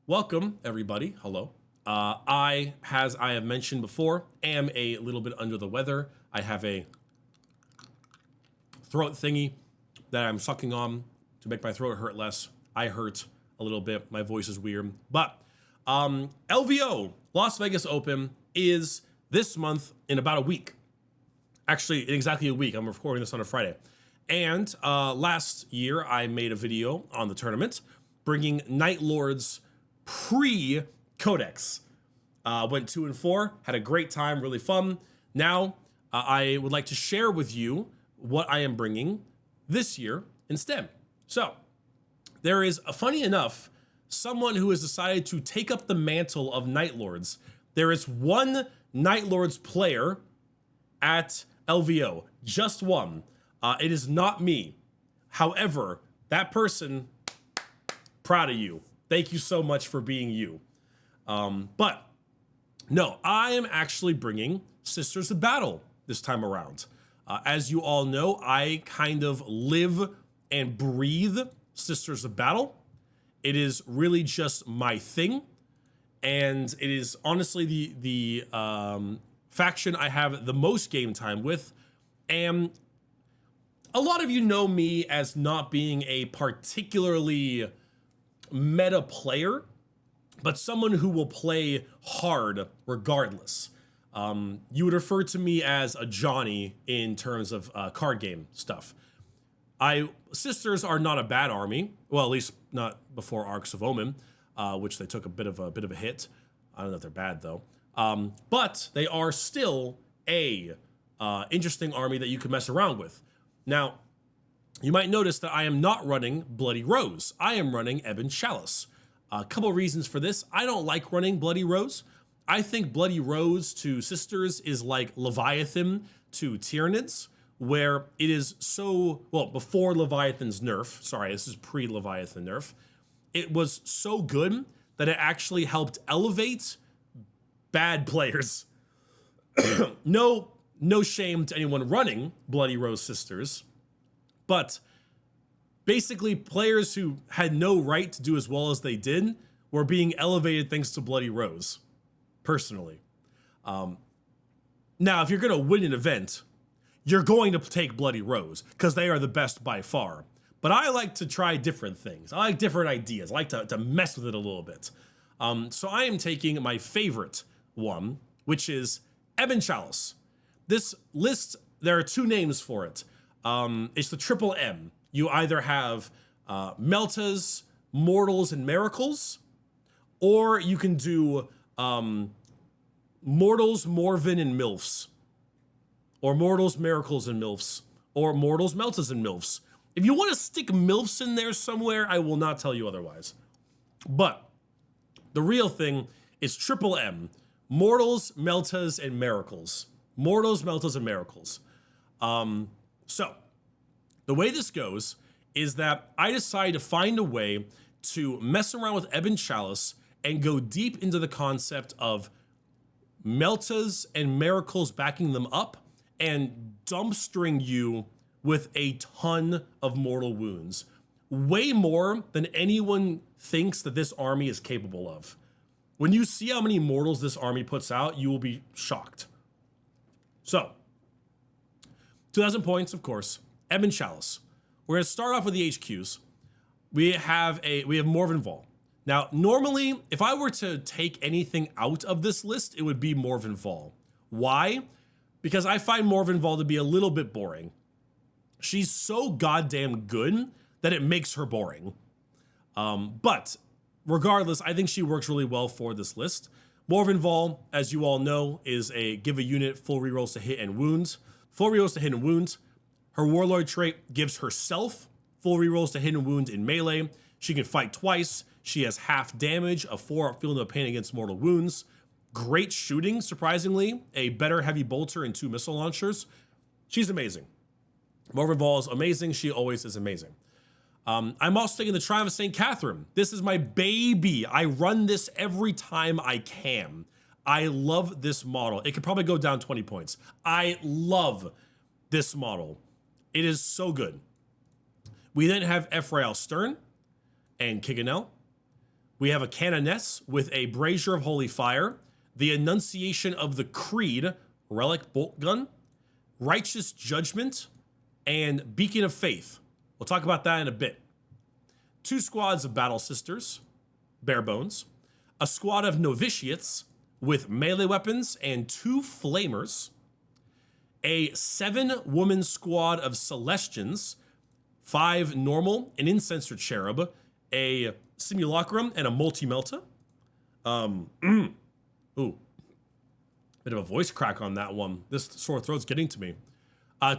Welcome, everybody. Hello. As I have mentioned before, am a little bit under the weather. I have a throat thingy that I'm sucking on to make my throat hurt less. I hurt a little bit. My voice is weird. But LVO, Las Vegas Open, is this month in about a week. Actually, in exactly a week. I'm recording this on a Friday. And last year, I made a video on the tournament, bringing Night Lords pre-Codex. Went 2 and 4, had a great time, really fun. Now, I would like to share with you what I am bringing this year instead. So, there is, funny enough, someone who has decided to take up the mantle of Night Lords. There is one Night Lords player at LVO, just one. It is not me. However, that person, proud of you. Thank you so much for being you. But no, I am actually bringing Sisters of Battle this time around. As you all know, I kind of live and breathe Sisters of Battle. It is really just my thing. And it is honestly the faction I have the most game time with. And a lot of you know me as not being a particularly meta player, but someone who will play hard regardless. You would refer to me as a Johnny in terms of card game stuff. Sisters are not a bad army. Well, at least not before Arcs of Omen, which they took a bit of a hit. I don't know if they're bad though. But they are still a interesting army that you can mess around with. Now, you might notice that I am not running Bloody Rose. I am running Ebon Chalice. A couple reasons for this. I don't like running Bloody Rose. I think Bloody Rose to Sisters is like Leviathan to Tyranids, where it is so, well, before Leviathan's nerf, sorry, this is pre-Leviathan nerf, it was so good that it actually helped elevate bad players. No shame to anyone running Bloody Rose Sisters, but basically players who had no right to do as well as they did were being elevated thanks to Bloody Rose, personally. Now, if you're going to win an event, you're going to take Bloody Rose because they are the best by far. But I like to try different things. I like different ideas. I like to mess with it a little bit. So I am taking my favorite one, which is Ebon Chalice. This list, there are 2 names for it. It's the triple M. You either have Meltas, Mortals, and Miracles, or you can do Mortals, Morven, and Milfs, or Mortals, Miracles, and Milfs, or Mortals, Meltas, and Milfs. If you want to stick Milfs in there somewhere, I will not tell you otherwise. But the real thing is triple M, Mortals, Meltas, and Miracles. Mortals, Meltas, and Miracles. So, the way this goes is that I decided to find a way to mess around with Ebon Chalice and go deep into the concept of Meltas and Miracles backing them up and dumpstering you with a ton of mortal wounds. Way more than anyone thinks that this army is capable of. When you see how many mortals this army puts out, you will be shocked. So, 2,000 points, of course. Ebon Chalice. We're going to start off with the HQs. We have Morven Vol. Now, normally, if I were to take anything out of this list, it would be Morven Vol. Why? Because I find Morven Vol to be a little bit boring. She's so goddamn good that it makes her boring. But regardless, I think she works really well for this list. Morven Vol, as you all know, is a give a unit full rerolls to hit and wounds. Full rerolls to hit and wounds. Her Warlord trait gives herself full rerolls to hit and wound in melee. She can fight twice. She has half damage, a 4-up feeling of pain against mortal wounds. Great shooting, surprisingly. A better heavy bolter and 2 missile launchers. She's amazing. Morven Vol is amazing. She always is amazing. I'm also taking the Triumph of St. Catherine. This is my baby. I run this every time I can. I love this model. It could probably go down 20 points. I love this model. It is so good. We then have Ephrael Stern and Kiganel. We have a Canoness with a Brazier of Holy Fire, the Annunciation of the Creed, Relic Bolt Gun, Righteous Judgment, and Beacon of Faith. We'll talk about that in a bit. 2 squads of Battle Sisters, bare bones. A squad of Novitiates with melee weapons and 2 Flamers. A 7-woman squad of Celestians, 5 normal, an Incenser Cherub, a Simulacrum, and a Multi-Melta. Ooh. Bit of a voice crack on that one. This sore throat's getting to me.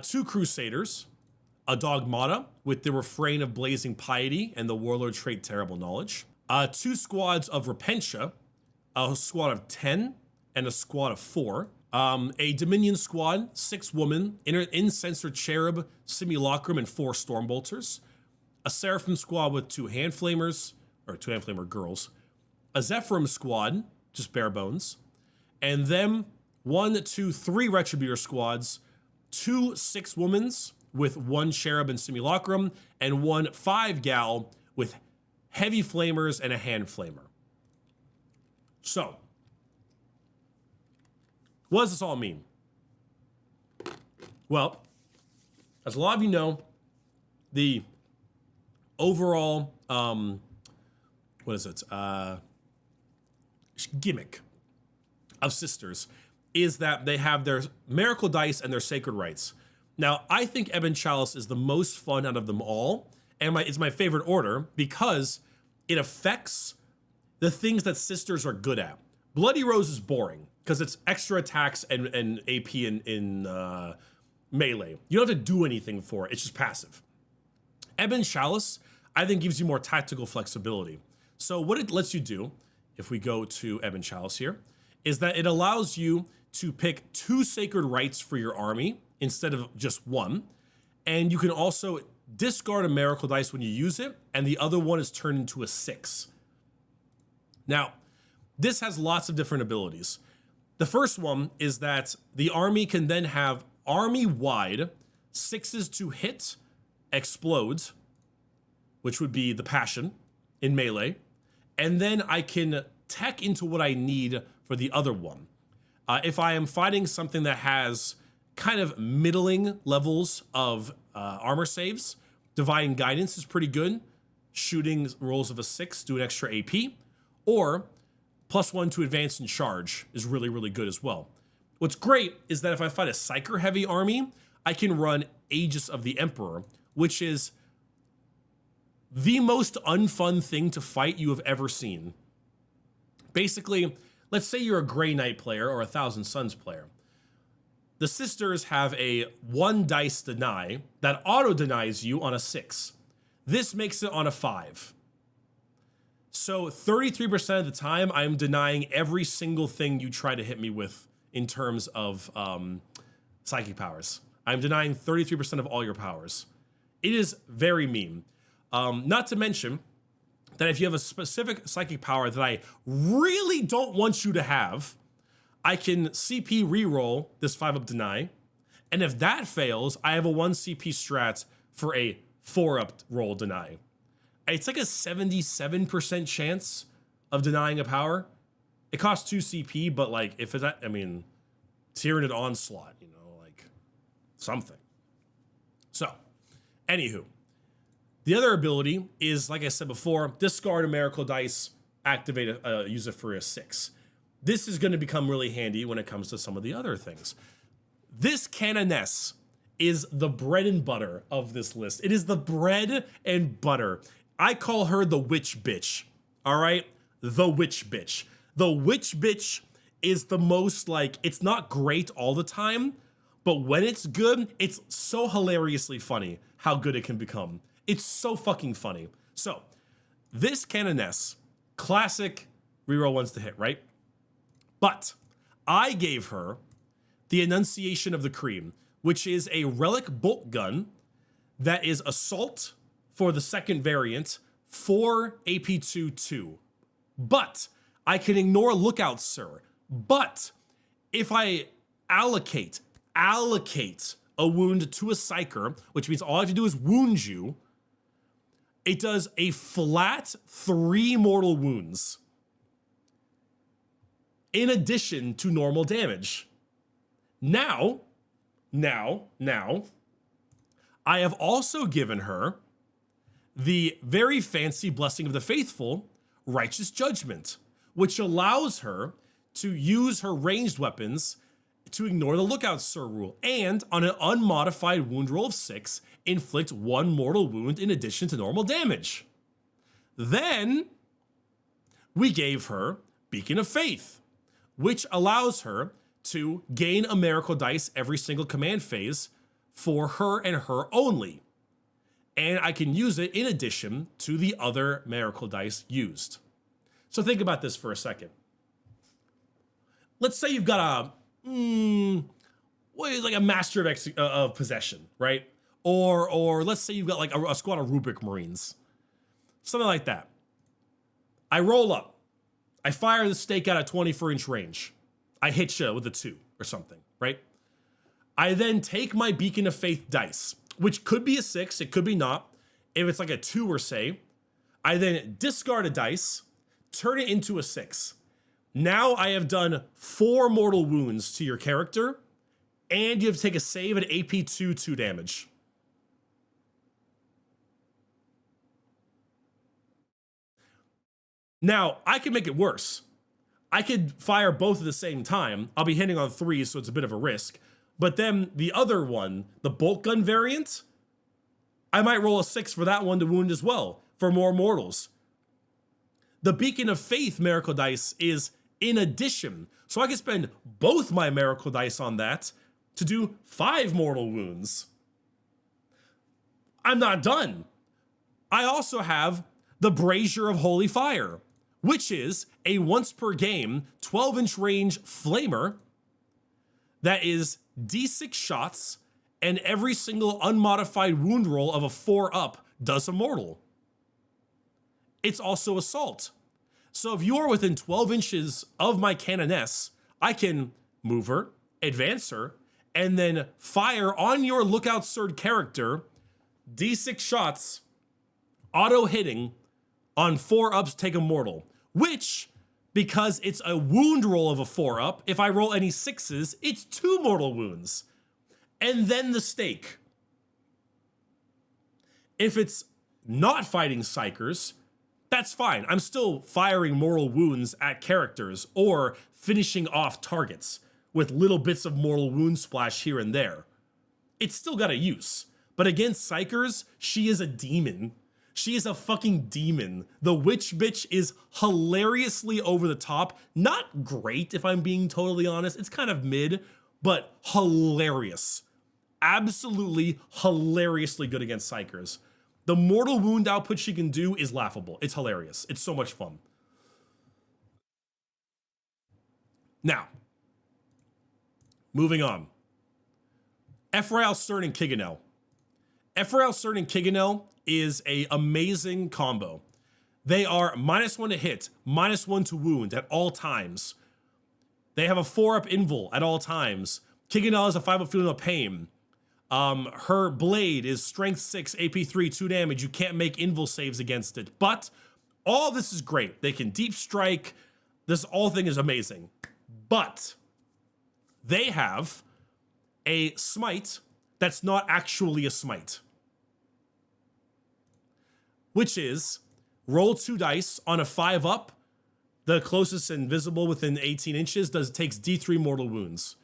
2 Crusaders, a Dogmata with the Refrain of Blazing Piety and the Warlord trait Terrible Knowledge. 2 squads of Repentia, a squad of 10 and a squad of 4. A Dominion squad, 6-woman, Incenser Cherub, Simulacrum, and 4 Stormbolters. A Seraphim squad with 2 Hand Flamers, or 2 Hand Flamer girls. A Zephyrim squad, just bare bones. And then 1, 2, 3 Retributor squads, 2 6-womans with 1 Cherub and Simulacrum, and 1 5-gal with Heavy Flamers and a Hand Flamer. So, what does this all mean? Well, as a lot of you know, the overall, gimmick of Sisters is that they have their Miracle Dice and their Sacred Rites. Now, I think Ebon Chalice is the most fun out of them all, and it's my favorite order because it affects the things that Sisters are good at. Bloody Rose is boring because it's extra attacks and AP in melee. You don't have to do anything for it. It's just passive. Ebon Chalice, I think, gives you more tactical flexibility. So what it lets you do, if we go to Ebon Chalice here, is that it allows you to pick 2 Sacred Rites for your army instead of just 1. And you can also discard a Miracle Dice when you use it, and the other one is turned into a 6. Now, this has lots of different abilities. The first one is that the army can then have army-wide 6s to hit, explode, which would be the Passion in melee, and then I can tech into what I need for the other one. If I am fighting something that has kind of middling levels of armor saves, Divine Guidance is pretty good. Shooting rolls of a 6 do an extra AP, or +1 to advance and charge is really, really good as well. What's great is that if I fight a Psyker heavy army, I can run Aegis of the Emperor, which is the most unfun thing to fight you have ever seen. Basically, let's say you're a Grey Knight player or a Thousand Suns player. The Sisters have a 1 dice deny that auto denies you on a 6. This makes it on a 5. So 33% of the time, I'm denying every single thing you try to hit me with in terms of psychic powers. I'm denying 33% of all your powers. It is very mean. Not to mention that if you have a specific psychic power that I really don't want you to have, I can CP reroll this 5-up deny, and if that fails, I have a 1 CP strat for a 4-up roll deny. It's like a 77% chance of denying a power. It costs 2 CP, but like if it's, Tyranid Onslaught, like something. So, anywho, the other ability is, like I said before, discard a Miracle Dice, activate use it for a 6. This is going to become really handy when it comes to some of the other things. This Canoness is the bread and butter of this list. It is the bread and butter. I call her the witch bitch, all right? The witch bitch. The witch bitch is the most, it's not great all the time, but when it's good, it's so hilariously funny how good it can become. It's so fucking funny. So, this Canoness, classic reroll ones to hit, right? But I gave her the Annunciation of the Cream, which is a relic bolt gun that is assault for the second variant, 4 AP2-2. But I can ignore Lookout Sir. But if I allocate a wound to a Psyker, which means all I have to do is wound you, It does a flat 3 mortal wounds in addition to normal damage. Now, I have also given her the very fancy Blessing of the Faithful, Righteous Judgment, which allows her to use her ranged weapons to ignore the Lookout Sir rule, and on an unmodified wound roll of 6, inflict 1 mortal wound in addition to normal damage. Then we gave her Beacon of Faith, which allows her to gain a miracle dice every single command phase for her and her only. And I can use it in addition to the other miracle dice used. So think about this for a second. Let's say you've got like a master of possession, right? Or let's say you've got like a squad of Rubric Marines, something like that. I roll up, I fire the stake out at 24-inch range. I hit you with a 2 or something, right? I then take my Beacon of Faith dice, which could be a 6, it could be not. If it's like a 2 or say, I then discard a dice, turn it into a 6. Now I have done 4 mortal wounds to your character, and you have to take a save at AP 2 damage. Now, I can make it worse. I could fire both at the same time. I'll be hitting on 3s, so it's a bit of a risk. But then the other one, the bolt gun variant, I might roll a 6 for that one to wound as well, for more mortals. The Beacon of Faith miracle dice is in addition, so I can spend both my miracle dice on that to do 5 mortal wounds. I'm not done. I also have the Brazier of Holy Fire, which is a once per game 12-inch range flamer that is D6 shots, and every single unmodified wound roll of a 4 up does a mortal. It's also assault. So if you are within 12 inches of my Canoness, I can move her, advance her, and then fire on your Lookout Sir character D6 shots, auto hitting on 4 ups, take a mortal, which, because it's a wound roll of a 4 up, if I roll any 6s, it's 2 mortal wounds. And then the stake. If it's not fighting psychers, that's fine. I'm still firing mortal wounds at characters or finishing off targets with little bits of mortal wound splash here and there. It's still got a use. But against psychers, she is a demon. She is a fucking demon. The witch bitch is hilariously over the top. Not great, if I'm being totally honest. It's kind of mid, but hilarious. Absolutely hilariously good against psychers. The mortal wound output she can do is laughable. It's hilarious. It's so much fun. Now, moving on. Ephrael, Cern, and Kiganel. Ephrael, Cern, and Kiganel is a amazing combo. They are -1 to hit, -1 to wound at all times. They have a 4-up invul at all times. Kiganel has a 5-up feeling of pain. Her blade is strength 6, AP 3, 2 damage. You can't make invul saves against it. But all this is great. They can deep strike. This whole thing is amazing. But they have a smite that's not actually a smite, which is roll 2 dice on a 5-up. The closest invisible within 18 inches takes D3 mortal wounds.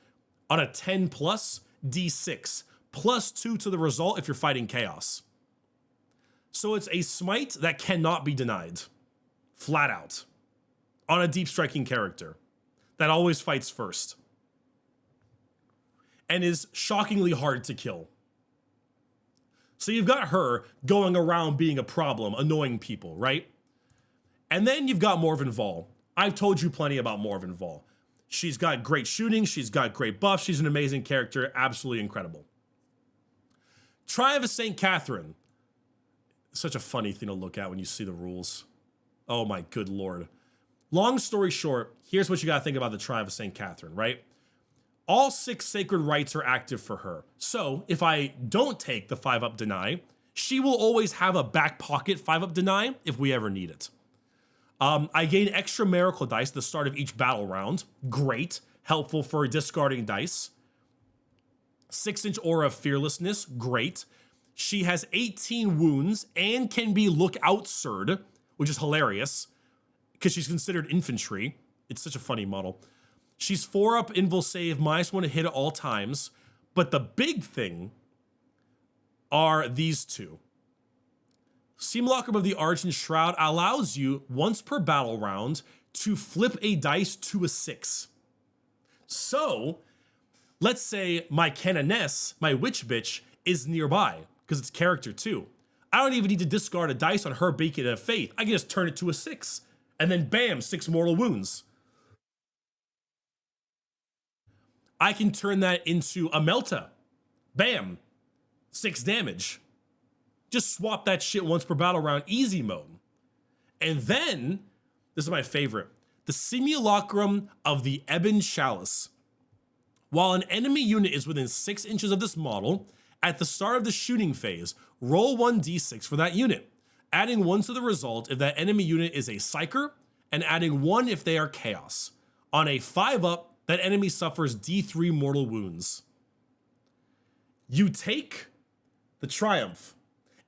On a 10 plus, D6. +2 to the result if you're fighting chaos. So it's a smite that cannot be denied. Flat out. On a deep striking character that always fights first. And is shockingly hard to kill. So you've got her going around being a problem, annoying people, right? And then you've got Morven Vol. I've told you plenty about Morven Vol. She's got great shooting, she's got great buffs, she's an amazing character, absolutely incredible. Triumph of St. Catherine. Such a funny thing to look at when you see the rules. Oh my good lord. Long story short, here's what you gotta think about the Triumph of St. Catherine, right? All 6 sacred rites are active for her. So if I don't take the 5-up deny, She will always have a back pocket 5-up deny if we ever need it. I gain extra miracle dice at the start of each battle round. Great. Helpful for discarding dice. 6-inch aura of fearlessness. Great. She has 18 wounds and can be lookout sirred, which is hilarious because she's considered infantry. It's such a funny model. She's 4-up invul save, -1 to hit at all times. But the big thing are these two. Simulacrum of the Argent Shroud allows you, once per battle round, to flip a dice to a 6. So, let's say my Canoness, my Witch Bitch, is nearby, because it's character 2. I don't even need to discard a dice on her Beacon of Faith. I can just turn it to a 6. And then bam, 6 mortal wounds. I can turn that into a Melta. Bam, 6 damage. Just swap that shit once per battle round, easy mode. And then, this is my favorite, the Simulacrum of the Ebon Chalice. While an enemy unit is within 6 inches of this model, at the start of the shooting phase, roll 1d6 for that unit, adding 1 to the result if that enemy unit is a Psyker, and adding 1 if they are Chaos. On a 5-up, that enemy suffers d3 mortal wounds. You take the Triumph,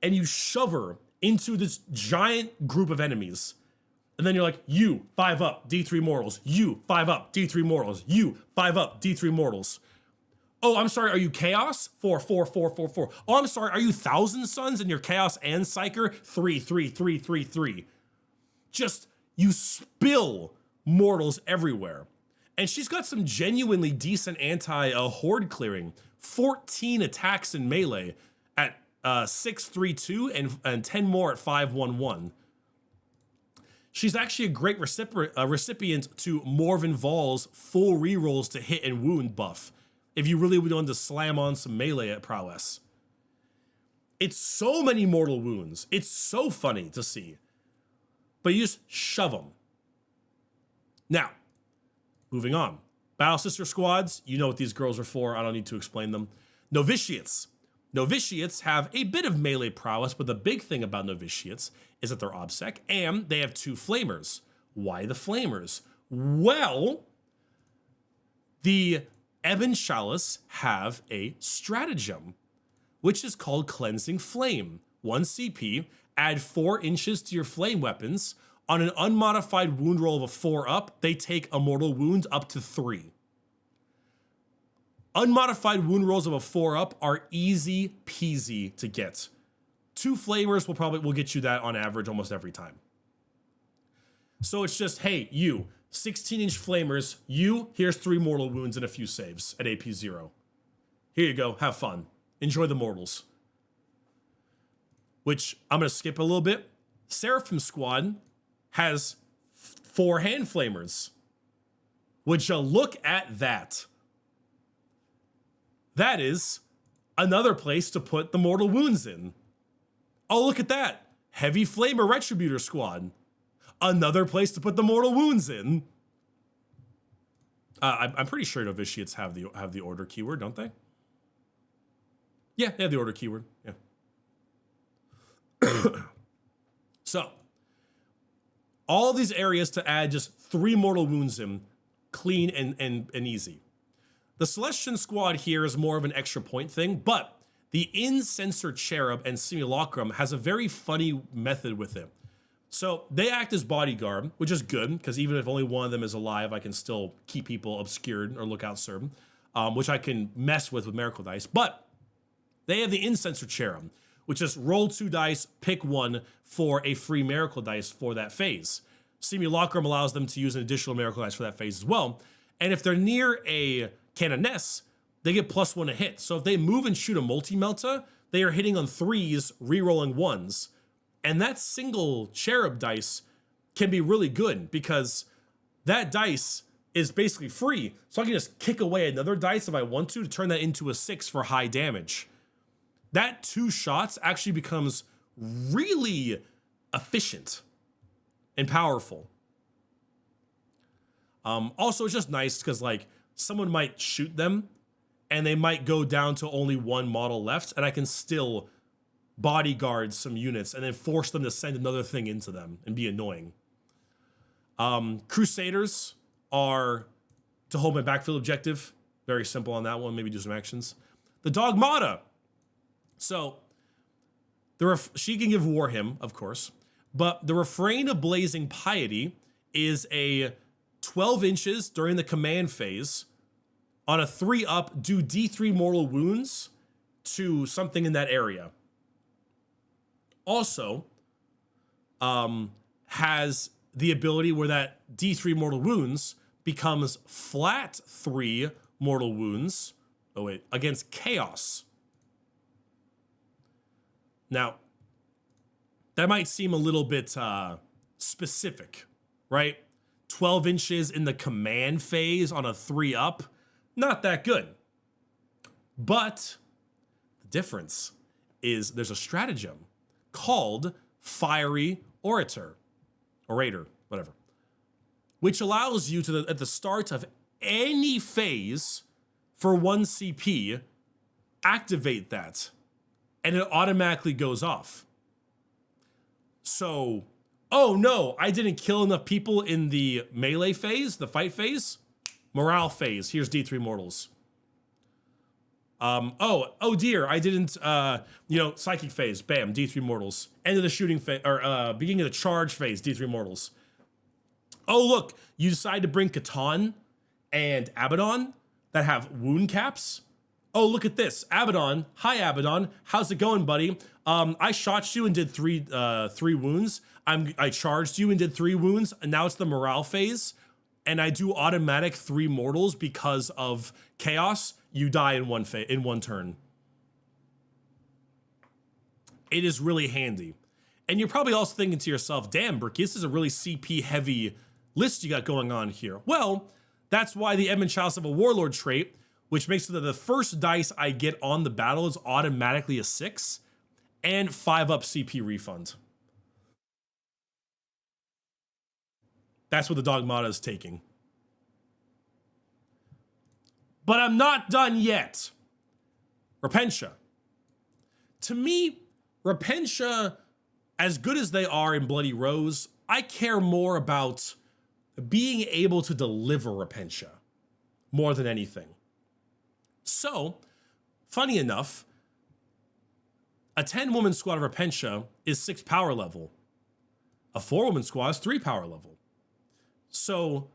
and you shove her into this giant group of enemies. And then you're like, you, 5-up, D3 mortals. You, 5-up, D3 mortals. You, 5-up, D3 mortals. Oh, I'm sorry, are you Chaos? 4, 4, 4, 4, 4. Oh, I'm sorry, are you Thousand Suns and you're Chaos and Psyker? 3, 3, 3, 3, 3. Just, you spill mortals everywhere. And she's got some genuinely decent anti-horde clearing. 14 attacks in melee at 6-3-2 and 10 more at 5-1-1. She's actually a great recipient to Morven Val's full rerolls to hit and wound buff, if you really want to slam on some melee at prowess. It's so many mortal wounds. It's so funny to see. But you just shove them. Now, moving on. Battle Sister Squads, you know what these girls are for. I don't need to explain them. Novitiates. Novitiates have a bit of melee prowess, but the big thing about Novitiates is that they're OBSEC, and they have 2 Flamers. Why the Flamers? Well, the Ebon Chalice have a stratagem, which is called Cleansing Flame. 1 CP, add 4 inches to your flame weapons. On an unmodified wound roll of a 4-up, they take a mortal wound up to 3. Unmodified wound rolls of a 4-up are easy peasy to get. 2 Flamers will get you that on average almost every time. So it's just, hey, you, 16-inch Flamers, you, here's 3 mortal wounds and a few saves at AP 0. Here you go, have fun. Enjoy the mortals. Which, I'm gonna skip a little bit. Seraphim Squad has 4 Hand Flamers. Would you look at that? That is another place to put the mortal wounds in. Oh, look at that. Heavy Flamer Retributor Squad. Another place to put the mortal wounds in. I'm pretty sure Novitiates have the order keyword, don't they? Yeah, they have the order keyword. Yeah. So, all these areas to add just 3 mortal wounds in, clean and easy. The Celestian Squad here is more of an extra point thing, but the Incensor Cherub and Simulacrum has a very funny method with it. So they act as bodyguard, which is good, because even if only one of them is alive, I can still keep people obscured or lookout served, which I can mess with Miracle Dice. But they have the Incensor Cherub, which is roll 2 dice, pick 1 for a free Miracle Dice for that phase. Simulacrum allows them to use an additional Miracle Dice for that phase as well. And if they're near a Canoness, they get +1 to hit. So if they move and shoot a multi-melta, they are hitting on 3s, re-rolling 1s. And that single cherub dice can be really good because that dice is basically free. So I can just kick away another dice if I want to turn that into a 6 for high damage. That 2 shots actually becomes really efficient and powerful. Also, it's just nice because like someone might shoot them and they might go down to only 1 model left, and I can still bodyguard some units and then force them to send another thing into them and be annoying. Crusaders are to hold my backfield objective. Very simple on that one. Maybe do some actions. The Dogmata. So she can give war him, of course, but the Refrain of Blazing Piety is a 12 inches during the command phase. On a 3-up, do D3 mortal wounds to something in that area. Also, has the ability where that D3 mortal wounds becomes flat 3 mortal wounds. Oh wait, against chaos. Now, that might seem a little bit specific, right? 12 inches in the command phase on a 3-up, not that good. But the difference is there's a stratagem called Fiery Orator, whatever, which allows you to, at the start of any phase for 1 CP, activate that, and it automatically goes off. So, oh no, I didn't kill enough people in the melee phase, the fight phase. Morale phase, here's D3 mortals. Oh dear, I didn't, psychic phase, bam, D3 mortals. End of the shooting phase, or beginning of the charge phase, D3 mortals. Oh look, you decide to bring Catan and Abaddon that have wound caps. Oh, look at this, Abaddon. Hi Abaddon, how's it going, buddy? I shot you and did three wounds. I charged you and did 3 wounds, and now it's the morale phase. And I do automatic 3 mortals because of chaos. You die in one turn. It is really handy. And you're probably also thinking to yourself, damn, Bricky, this is a really CP heavy list you got going on here. Well, that's why the Edmund Chalice of a Warlord trait, which makes it that the first dice I get on the battle is automatically a 6 and 5-up CP refund. That's what the Dogmata is taking. But I'm not done yet. Repentia. To me, Repentia, as good as they are in Bloody Rose, I care more about being able to deliver Repentia more than anything. So, funny enough, a 10-woman squad of Repentia is 6 power level. A 4-woman squad is 3 power level. So,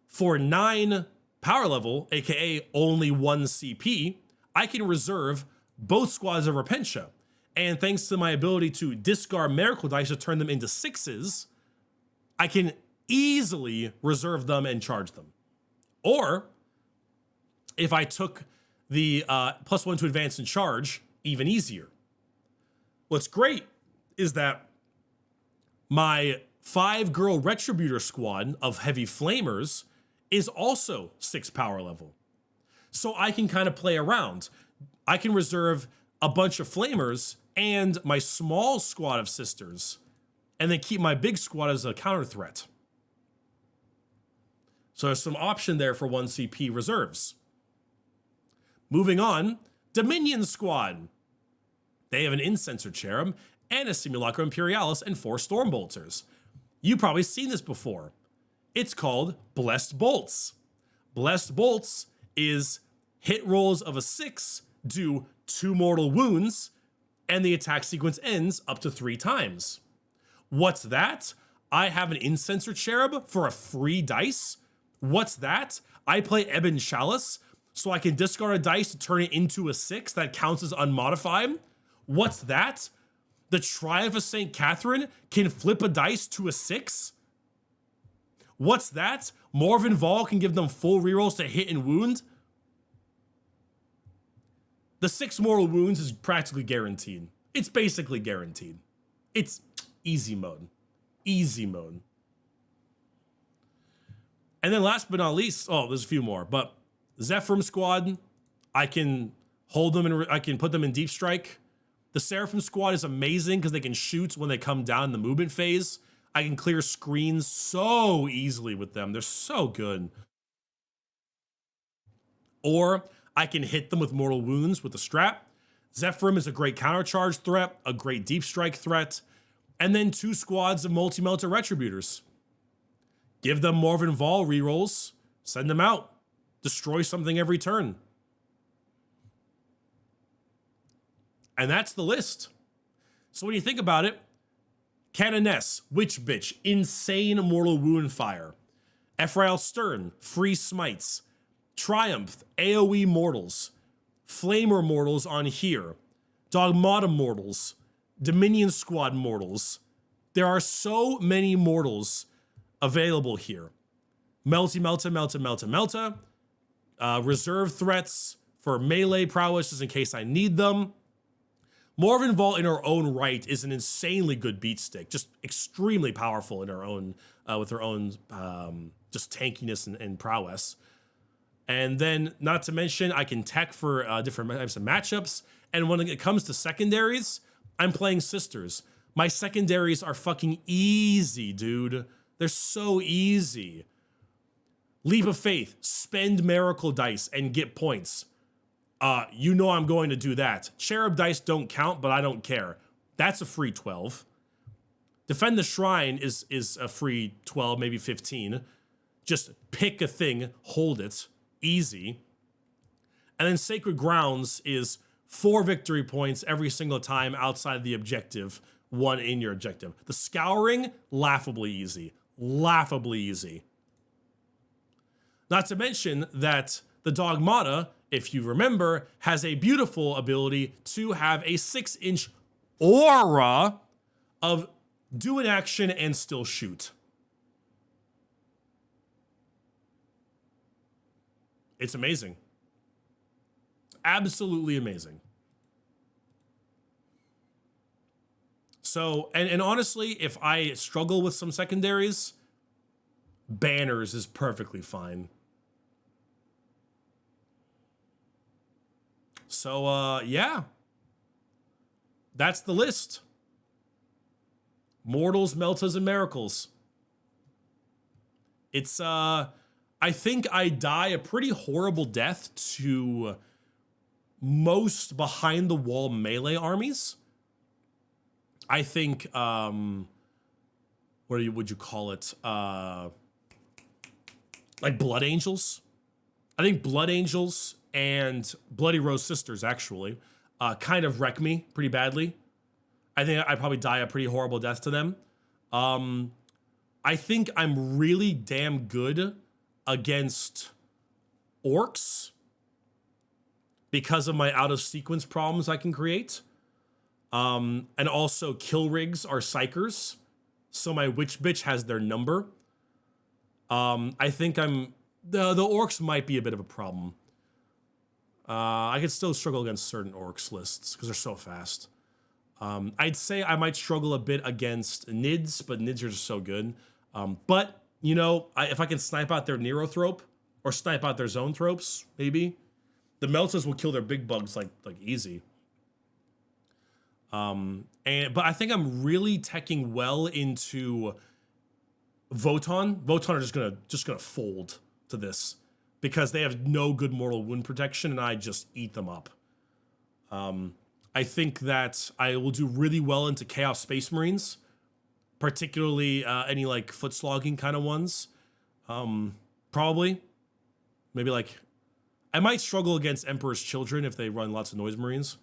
for 9 power level, aka only 1 CP, I can reserve both squads of Repentia. And thanks to my ability to discard miracle dice to turn them into 6s, I can easily reserve them and charge them. Or, if I took the +1 to advance and charge, even easier. What's great is that my 5-girl Retributor squad of heavy flamers is also 6 power level. So I can kind of play around. I can reserve a bunch of flamers and my small squad of sisters, and then keep my big squad as a counter threat. So there's some option there for 1 CP reserves. Moving on, Dominion Squad. They have an Incenser Cherub and a Simulacra Imperialis and 4 Stormbolters. You've probably seen this before. It's called Blessed Bolts. Blessed Bolts is hit rolls of a 6, do 2 mortal wounds, and the attack sequence ends up to 3 times. What's that? I have an Incenser Cherub for a free dice. What's that? I play Ebon Chalice, so I can discard a dice to turn it into a 6 that counts as unmodified. What's that? The Triumph of St. Catherine can flip a dice to a 6. What's that? Morven Vol can give them full rerolls to hit and wound. The 6 mortal wounds is practically guaranteed. It's basically guaranteed. It's easy mode. Easy mode. And then last but not least, there's a few more, but Zephyrim Squad, I can hold them and I can put them in Deep Strike. The Seraphim Squad is amazing because they can shoot when they come down in the movement phase. I can clear screens so easily with them. They're so good. Or I can hit them with mortal wounds with the strap. Zephyrim is a great countercharge threat, a great deep strike threat, and then 2 squads of multi-melter Retributors. Give them Morven Vol rerolls, send them out, destroy something every turn. And that's the list. So when you think about it, Canoness, Witch Bitch, insane Mortal Wound Fire. Ephrael Stern, free smites. Triumph, AoE mortals. Flamer mortals on here. Dogmata mortals. Dominion Squad mortals. There are so many mortals available here. Melta. Reserve threats for melee prowess just in case I need them. Morven Vault in her own right is an insanely good beat stick, just extremely powerful in her own, with her own just tankiness and prowess. And then, not to mention, I can tech for different types of matchups. And when it comes to secondaries, I'm playing Sisters. My secondaries are fucking easy, dude. They're so easy. Leap of Faith, spend Miracle Dice and get points. You know I'm going to do that. Cherub Dice don't count, but I don't care. That's a free 12. Defend the Shrine is a free 12, maybe 15. Just pick a thing, hold it, easy. And then Sacred Grounds is 4 victory points every single time outside the objective, 1 in your objective. The Scouring, laughably easy. Laughably easy. Not to mention that the Dogmata, if you remember, has a beautiful ability to have a 6-inch aura of do an action and still shoot. It's amazing. Absolutely amazing. So, and honestly, if I struggle with some secondaries, Banners is perfectly fine. So, yeah. That's the list. Mortals, Meltas, and Miracles. It's, I think I die a pretty horrible death to most behind-the-wall melee armies. I think, what would you call it? Like Blood Angels. I think Blood Angels and Bloody Rose Sisters, actually, kind of wreck me pretty badly. I think I probably die a pretty horrible death to them. I think I'm really damn good against Orcs because of my out-of-sequence problems I can create. And also Kill Rigs are Psychers, so my Witch Bitch has their number. I think the Orcs might be a bit of a problem. I could still struggle against certain Orcs lists because they're so fast. I'd say I might struggle a bit against Nids, but Nids are just so good. But, you know, if I can snipe out their Neurothrope or snipe out their Zoanthropes, maybe. The Meltas will kill their big bugs like easy. But I think I'm really teching well into Voton. Voton are just gonna fold to this because they have no good mortal wound protection, and I just eat them up. I think that I will do really well into Chaos Space Marines, particularly any like foot slogging kind of ones. Probably, maybe like I might struggle against Emperor's Children if they run lots of Noise Marines.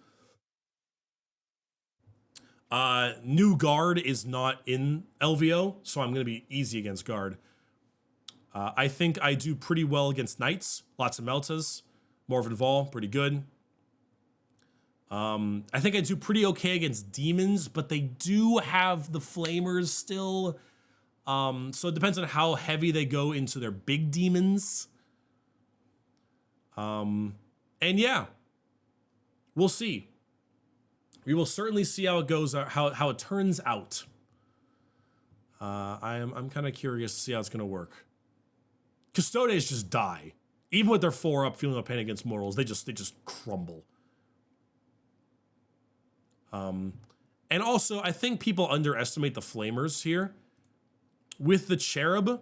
New Guard is not in LVO, so I'm going to be easy against Guard. I think I do pretty well against Knights. Lots of Meltas. Morven Vol, pretty good. I think I do pretty okay against Demons, but they do have the Flamers still. So it depends on how heavy they go into their big Demons. And yeah, we'll see. We will certainly see how it goes, how it turns out. I'm kind of curious to see how it's gonna work. Custodes just die, even with their 4-up, feeling no pain against mortals. They just crumble. And also, I think people underestimate the Flamers here. With the Cherub,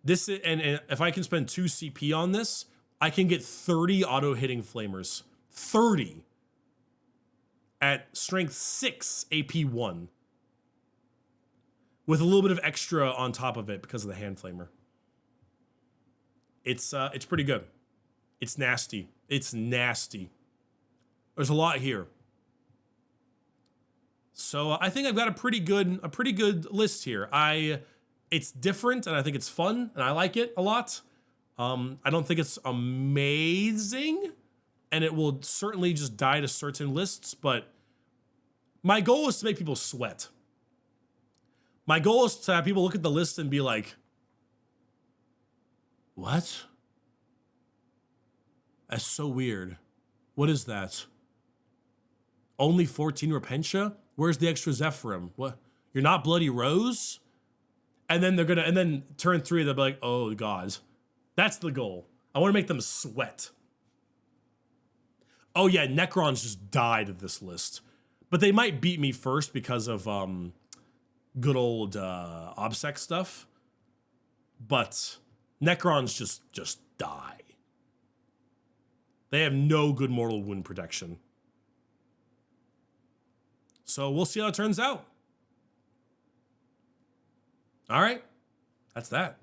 this and if I can spend 2 CP on this, I can get 30 auto hitting Flamers. 30. at strength 6, AP 1. With a little bit of extra on top of it because of the hand flamer. It's pretty good. It's nasty. It's nasty. There's a lot here. So I think I've got a pretty good list here. It's different and I think it's fun and I like it a lot. I don't think it's amazing and it will certainly just die to certain lists, but my goal is to make people sweat. My goal is to have people look at the list and be like, what? That's so weird. What is that? Only 14 Repentia? Where's the extra Zephyrim? What? You're not Bloody Rose? And then and then turn 3, they'll be like, oh God. That's the goal. I want to make them sweat. Oh yeah, Necrons just died of this list. But they might beat me first because of good old OBSEC stuff. But Necrons just die. They have no good mortal wound protection. So we'll see how it turns out. All right, that's that.